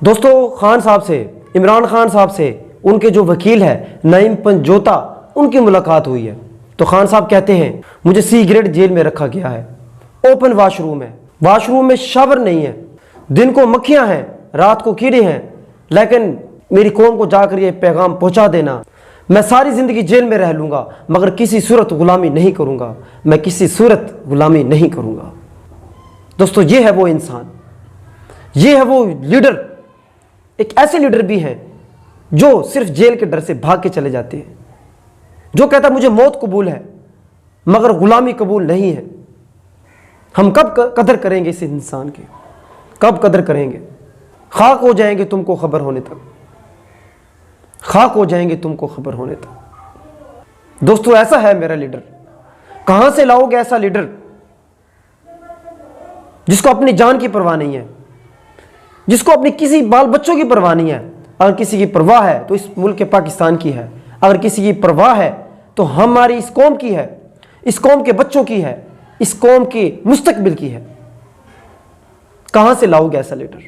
दोस्तों, खान साहब से, इमरान खान साहब से उनके जो वकील है नईम पंजोता, उनकी मुलाकात हुई है। तो खान साहब कहते हैं मुझे सी ग्रेड जेल में रखा गया है, ओपन वाशरूम है, वाशरूम में शावर नहीं है, दिन को मक्खियां हैं, रात को कीड़े हैं, लेकिन मेरी कौम को जाकर ये पैगाम पहुंचा देना, मैं सारी ज़िंदगी जेल में रह लूँगा मगर किसी सूरत गुलामी नहीं करूँगा, मैं किसी सूरत गुलामी नहीं करूँगा। दोस्तों, ये है वो इंसान, ये है वो लीडर। एक ऐसे लीडर भी हैं जो सिर्फ जेल के डर से भाग के चले जाते हैं, जो कहता मुझे मौत कबूल है मगर गुलामी कबूल नहीं है। हम कब कदर करेंगे इस इंसान की, कब कदर करेंगे? खाक हो जाएंगे तुमको खबर होने तक, खाक हो जाएंगे तुमको खबर होने तक। दोस्तों, ऐसा है मेरा लीडर। कहां से लाओगे ऐसा लीडर जिसको अपनी जान की परवाह नहीं है, जिसको अपनी किसी बाल बच्चों की परवाह नहीं है? अगर किसी की परवाह है तो इस मुल्क के पाकिस्तान की है, अगर किसी की परवाह है तो हमारी इस कौम की है, इस कौम के बच्चों की है, इस कौम के मुस्तकबिल की है। कहां से लाओगे ऐसा लीडर?